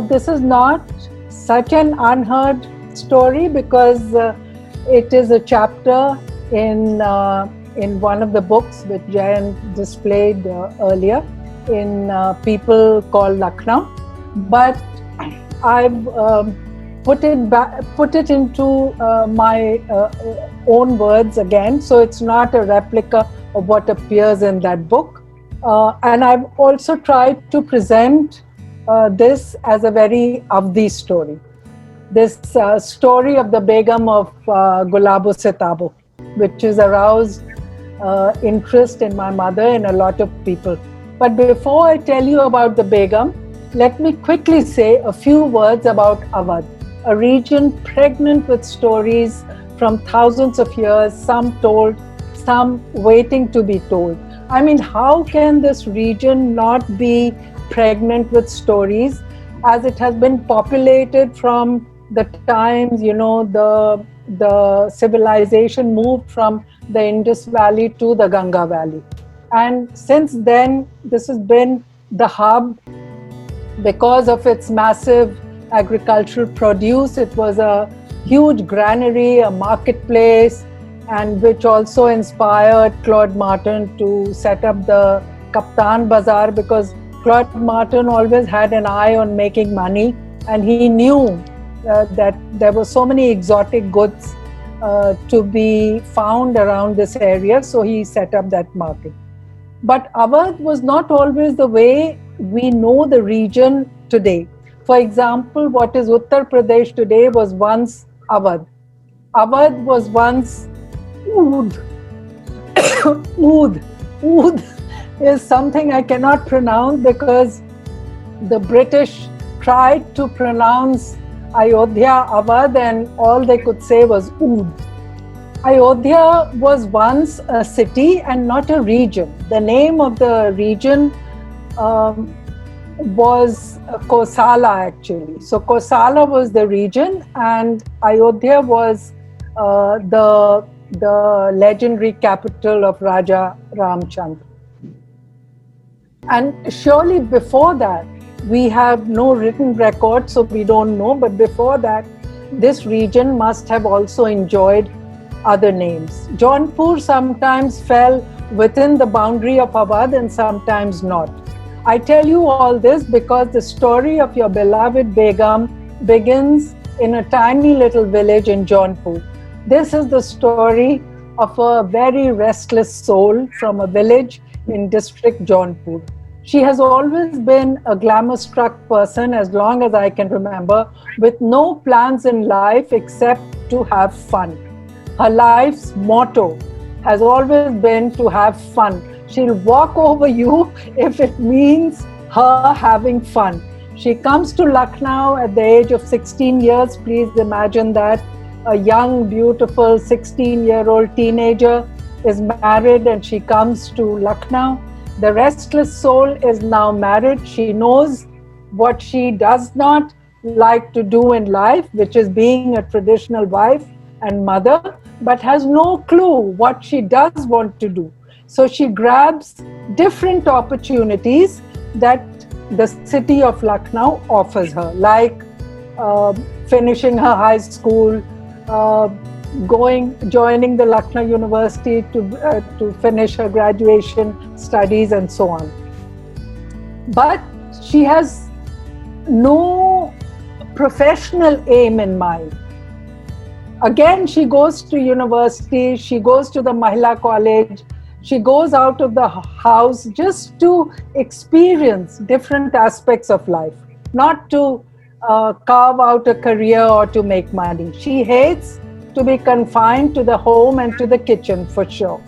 This is not such an unheard story because it is a chapter in one of the books which Jayan displayed earlier in People Call Lucknow. But I've put it into my own words again, so it's not a replica of what appears in that book. And I've also tried to present this as a very Avdi story. This story of the Begum of Gulabo Sitabo, which has aroused interest in my mother and a lot of people. But before I tell you about the Begum, let me quickly say a few words about Awadh, a region pregnant with stories from thousands of years, some told, some waiting to be told. I mean, how can this region not be pregnant with stories, as it has been populated from the times, the civilization moved from the Indus Valley to the Ganga Valley. And since then, this has been the hub because of its massive agricultural produce. It was a huge granary, a marketplace, and which also inspired Claude Martin to set up the Kaptan Bazaar, because Claude Martin always had an eye on making money, and he knew that there were so many exotic goods to be found around this area, so he set up that market. But Awadh was not always the way we know the region today. For example, what is Uttar Pradesh today was once Awadh. Awadh was once Oudh. Oudh is something I cannot pronounce because the British tried to pronounce Ayodhya Awadh and all they could say was Oudh. Ayodhya was once a city and not a region. The name of the region was Kosala actually. So Kosala was the region and Ayodhya was the legendary capital of Raja Ramchandra. And surely before that, we have no written record, so we don't know, but before that, this region must have also enjoyed other names. Jaunpur sometimes fell within the boundary of Awadh and sometimes not. I tell you all this because the story of your beloved Begum begins in a tiny little village in Jaunpur. This is the story of a very restless soul from a village in district Jaunpur. She has always been a glamour-struck person as long as I can remember, with no plans in life except to have fun. Her life's motto has always been to have fun. She'll walk over you if it means her having fun. She comes to Lucknow at the age of 16 years. Please imagine that. A young, beautiful 16-year-old teenager is married and she comes to Lucknow. The restless soul is now married. She knows what she does not like to do in life, which is being a traditional wife and mother, but has no clue what she does want to do. So she grabs different opportunities that the city of Lucknow offers her, like finishing her high school, joining the Lucknow University to finish her graduation studies and so on. But she has no professional aim in mind. Again, she goes to university, she goes to the Mahila college, she goes out of the house just to experience different aspects of life, not to carve out a career or to make money. She hates to be confined to the home and to the kitchen for sure.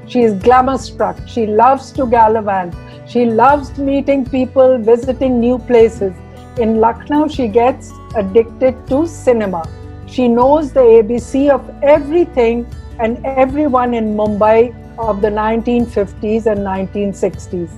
She is glamour struck. She loves to gallivant. She loves meeting people, visiting new places. In Lucknow, she gets addicted to cinema. She knows the ABC of everything and everyone in Mumbai of the 1950s and 1960s.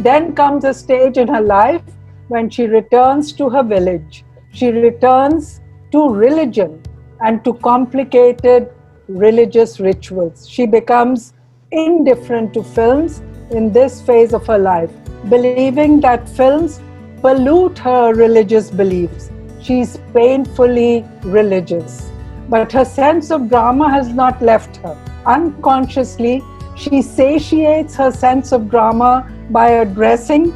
Then comes a stage in her life when she returns to her village. She returns to religion and to complicated religious rituals. She becomes indifferent to films in this phase of her life, believing that films pollute her religious beliefs. She's painfully religious. But her sense of drama has not left her. Unconsciously, she satiates her sense of drama by addressing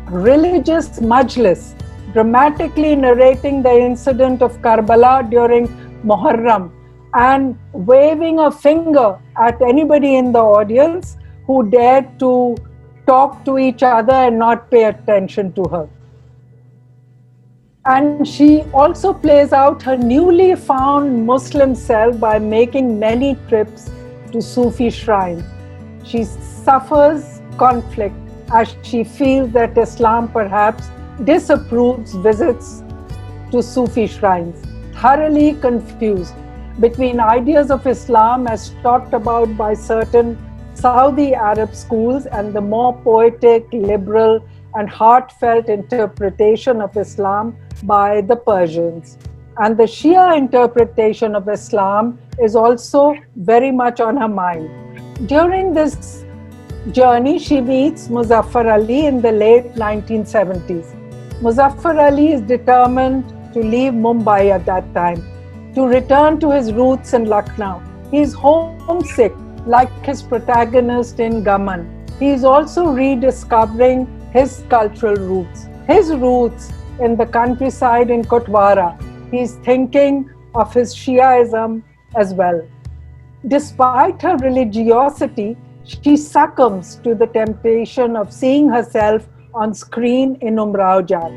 religious majlis, dramatically narrating the incident of Karbala during Muharram and waving a finger at anybody in the audience who dared to talk to each other and not pay attention to her. And she also plays out her newly found Muslim self by making many trips to Sufi shrines. She suffers conflict as she feels that Islam perhaps disapproves visits to Sufi shrines, thoroughly confused between ideas of Islam as talked about by certain Saudi Arab schools and the more poetic, liberal, and heartfelt interpretation of Islam by the Persians. And the Shia interpretation of Islam is also very much on her mind. During this journey, she meets Muzaffar Ali in the late 1970s. Muzaffar Ali is determined to leave Mumbai at that time, to return to his roots in Lucknow. He is homesick, like his protagonist in Gaman. He is also rediscovering his cultural roots. His roots in the countryside in Kotwara. He is thinking of his Shiaism as well. Despite her religiosity, she succumbs to the temptation of seeing herself on screen in Umrao Jar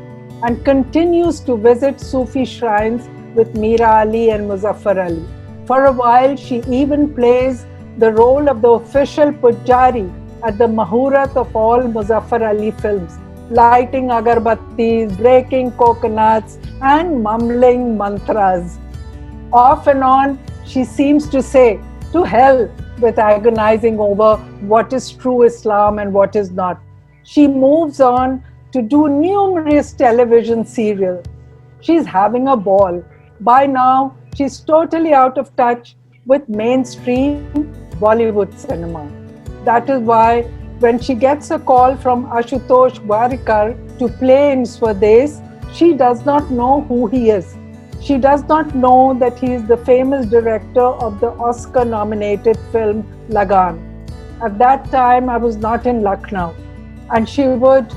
and continues to visit Sufi shrines with Mira Ali and Muzaffar Ali. For a while, she even plays the role of the official pujari at the Mahurat of all Muzaffar Ali films, lighting agarbattis, breaking coconuts, and mumbling mantras. Off and on, she seems to say, to hell with agonizing over what is true Islam and what is not. She moves on to do numerous television serials. She's having a ball. By now, she's totally out of touch with mainstream Bollywood cinema. That is why when she gets a call from Ashutosh Gwarikar to play in Swades, she does not know who he is. She does not know that he is the famous director of the Oscar-nominated film Lagan. At that time, I was not in Lucknow. And she would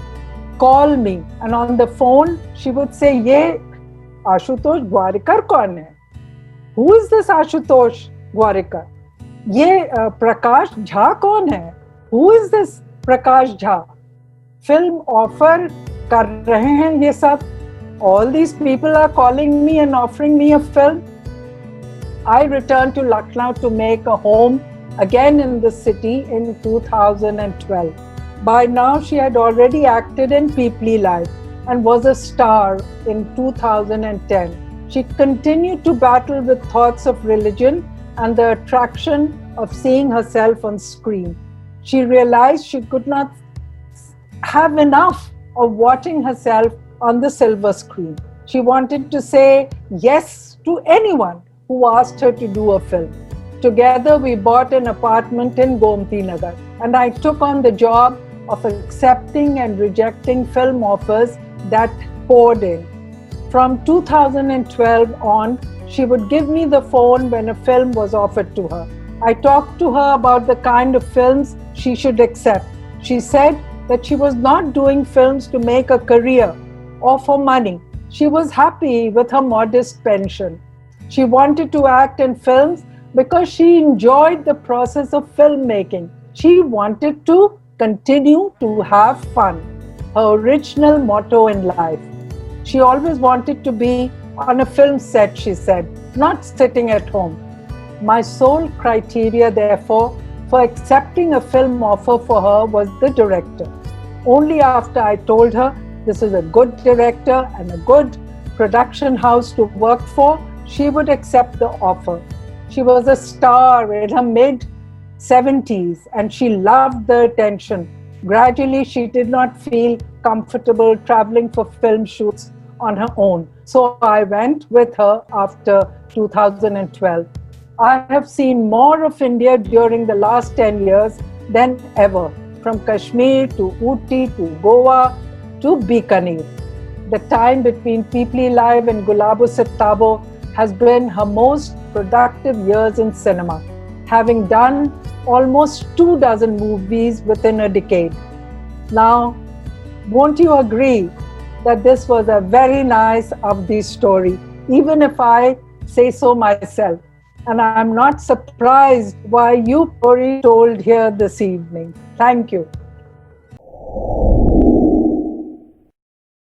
call me. And on the phone, she would say, "Ye Ashutosh Gwarikar kaun hai? Who is this Ashutosh Gwarikar? Ye Prakash Jha kaun hai? Who is this Prakash Jha? Film offer kar rahe hain ye sab. All these people are calling me and offering me a film." I returned to Lucknow to make a home again in the city in 2012. By now, she had already acted in Peepli Live and was a star in 2010. She continued to battle with thoughts of religion and the attraction of seeing herself on screen. She realized she could not have enough of watching herself on the silver screen. She wanted to say yes to anyone who asked her to do a film. Together, we bought an apartment in Gomti Nagar, and I took on the job of accepting and rejecting film offers that poured in. From 2012 on, she would give me the phone when a film was offered to her. I talked to her about the kind of films she should accept. She said that she was not doing films to make a career or for money. She was happy with her modest pension. She wanted to act in films because she enjoyed the process of filmmaking. She wanted to continue to have fun, her original motto in life. She always wanted to be on a film set, she said, not sitting at home. My sole criteria, therefore, for accepting a film offer for her was the director. Only after I told her this is a good director and a good production house to work for, she would accept the offer. She was a star in her mid-70s and she loved the attention. Gradually, she did not feel comfortable traveling for film shoots on her own. So I went with her after 2012. I have seen more of India during the last 10 years than ever, from Kashmir to Ooty to Goa to Bikaner. the time between Peepli Live and Gulabo Sittabo has been her most productive years in cinema, having done almost 24 movies within a decade. Now, won't you agree that this was a very nice Avdi story, even if I say so myself? And I'm not surprised why you story told here this evening. Thank you.